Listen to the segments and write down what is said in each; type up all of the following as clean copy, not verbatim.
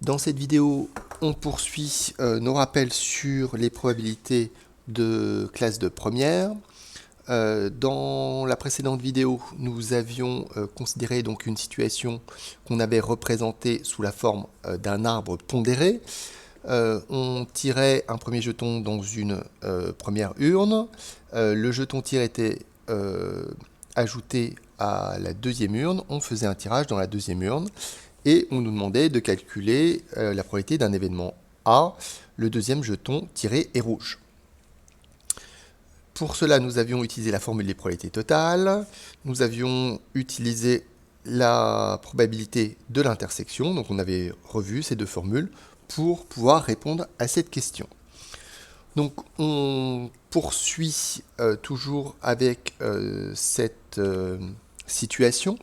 Dans cette vidéo, on poursuit nos rappels sur les probabilités de classe de première. Dans la précédente vidéo, nous avions considéré donc une situation qu'on avait représentée sous la forme d'un arbre pondéré. On tirait un premier jeton dans une première urne. Le jeton tiré était ajouté à la deuxième urne. On faisait un tirage dans la deuxième urne. Et on nous demandait de calculer la probabilité d'un événement A. Le deuxième jeton tiré est rouge. Pour cela, nous avions utilisé la formule des probabilités totales. Nous avions utilisé la probabilité de l'intersection. Donc on avait revu ces deux formules pour pouvoir répondre à cette question. Donc on poursuit toujours avec cette situation.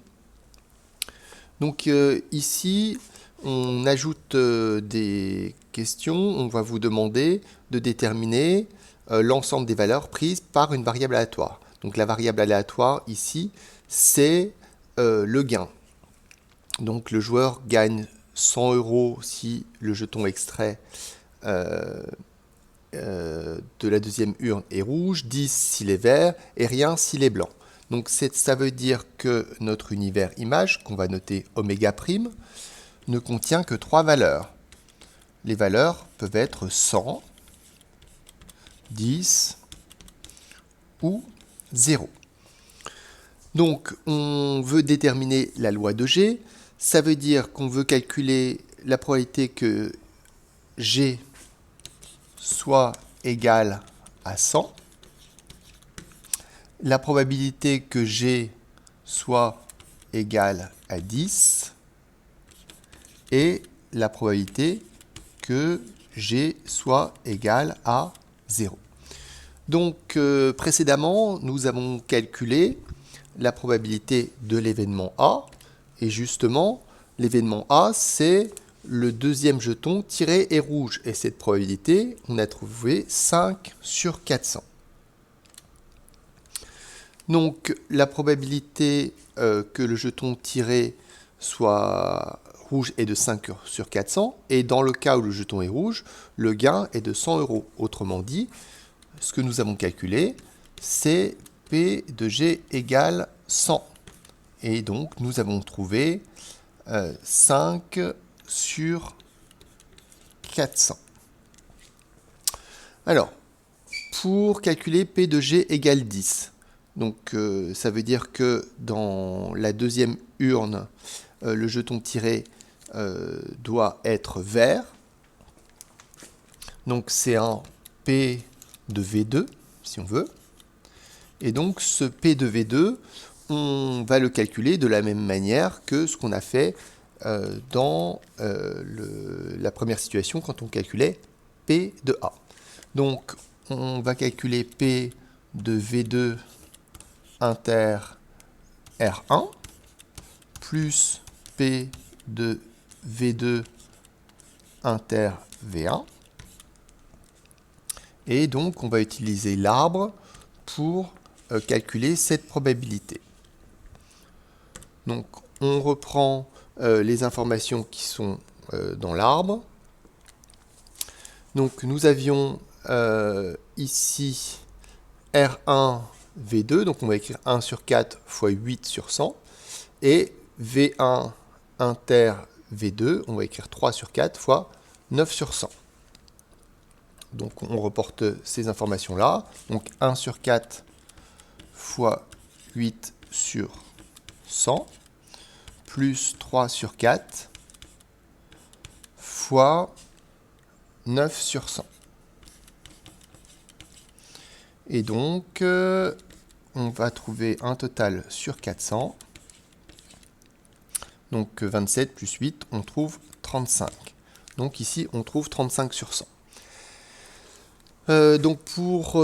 Donc ici, on ajoute des questions. On va vous demander de déterminer l'ensemble des valeurs prises par une variable aléatoire. Donc la variable aléatoire ici, c'est le gain. Donc le joueur gagne 100 € si le jeton extrait de la deuxième urne est rouge, 10 s'il est vert et rien s'il est blanc. Donc ça veut dire que notre univers image, qu'on va noter oméga prime, ne contient que 3 valeurs. Les valeurs peuvent être 100, 10 ou 0. Donc on veut déterminer la loi de G. Ça veut dire qu'on veut calculer la probabilité que G soit égal à 100. La probabilité que G soit égale à 10 et la probabilité que G soit égal à 0. Donc précédemment, nous avons calculé la probabilité de l'événement A et justement, l'événement A, c'est le deuxième jeton tiré est rouge et cette probabilité, on a trouvé 5 sur 400. Donc la probabilité que le jeton tiré soit rouge est de 5 sur 400 et dans le cas où le jeton est rouge, le gain est de 100 €. Autrement dit, ce que nous avons calculé, c'est P de G égale 100. Et donc nous avons trouvé 5 sur 400. Alors, pour calculer P de G égale 10, donc ça veut dire que dans la deuxième urne, le jeton tiré doit être vert. Donc c'est un P de V2, si on veut. Et donc ce P de V2, on va le calculer de la même manière que ce qu'on a fait dans la première situation quand on calculait P de A. Donc on va calculer P de V2 inter R1 plus P de V2 inter V1. Et donc on va utiliser l'arbre pour calculer cette probabilité. Donc on reprend les informations qui sont dans l'arbre. Donc nous avions ici R1 V2, donc on va écrire 1 sur 4 fois 8 sur 100, et V1 inter V2, on va écrire 3 sur 4 fois 9 sur 100. Donc on reporte ces informations-là, donc 1 sur 4 fois 8 sur 100, plus 3 sur 4 fois 9 sur 100. Et donc, on va trouver un total sur 400. Donc 27 plus 8, on trouve 35. Donc ici, on trouve 35 sur 100. Donc pour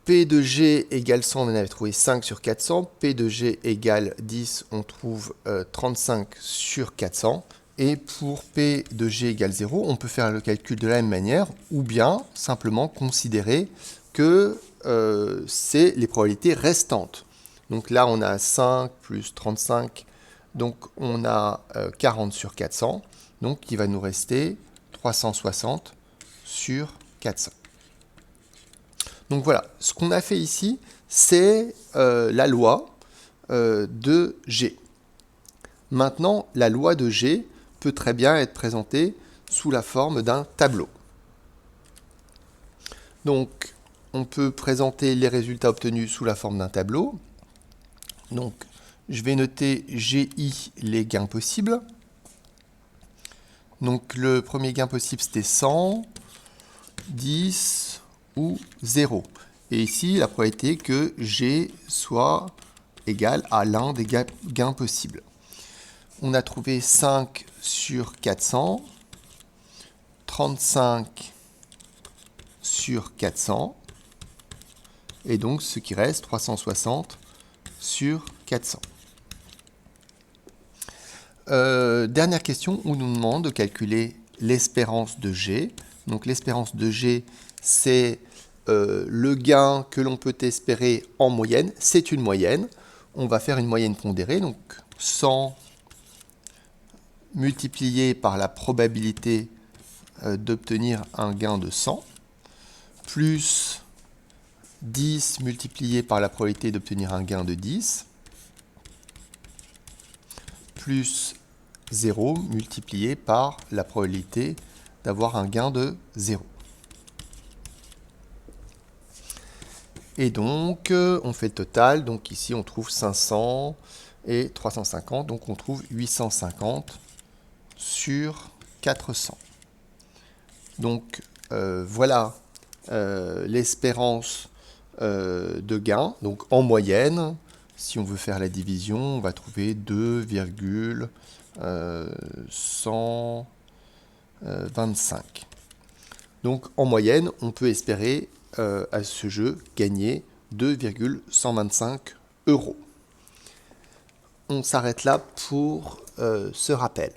P de G égale 100, on en avait trouvé 5 sur 400. P de G égale 10, on trouve 35 sur 400. Et pour P de G égale 0, on peut faire le calcul de la même manière, ou bien simplement considérer que c'est les probabilités restantes. Donc là, on a 5 plus 35, donc on a 40 sur 400. Donc il va nous rester 360 sur 400. Donc voilà, ce qu'on a fait ici, c'est la loi de G. Maintenant, la loi de G peut très bien être présentée sous la forme d'un tableau. Donc, on peut présenter les résultats obtenus sous la forme d'un tableau. Donc, je vais noter GI les gains possibles. Donc, le premier gain possible, c'était 100, 10 ou 0. Et ici, la probabilité que G soit égal à l'un des gains possibles. On a trouvé 5 sur 400, 35 sur 400, et donc ce qui reste 360 sur 400. Dernière question, où on nous demande de calculer l'espérance de G. Donc l'espérance de G, c'est le gain que l'on peut espérer en moyenne. C'est une moyenne. On va faire une moyenne pondérée, donc 100 multiplié par la probabilité d'obtenir un gain de 100, plus 10 multiplié par la probabilité d'obtenir un gain de 10, plus 0 multiplié par la probabilité d'avoir un gain de 0. Et donc, on fait le total. Donc ici, on trouve 500 et 350. Donc, on trouve 850 sur 400. Donc, voilà l'espérance de gain. Donc, en moyenne, si on veut faire la division, on va trouver 2,125. Donc, en moyenne, on peut espérer à ce jeu gagner 2,125 €. On s'arrête là pour ce rappel.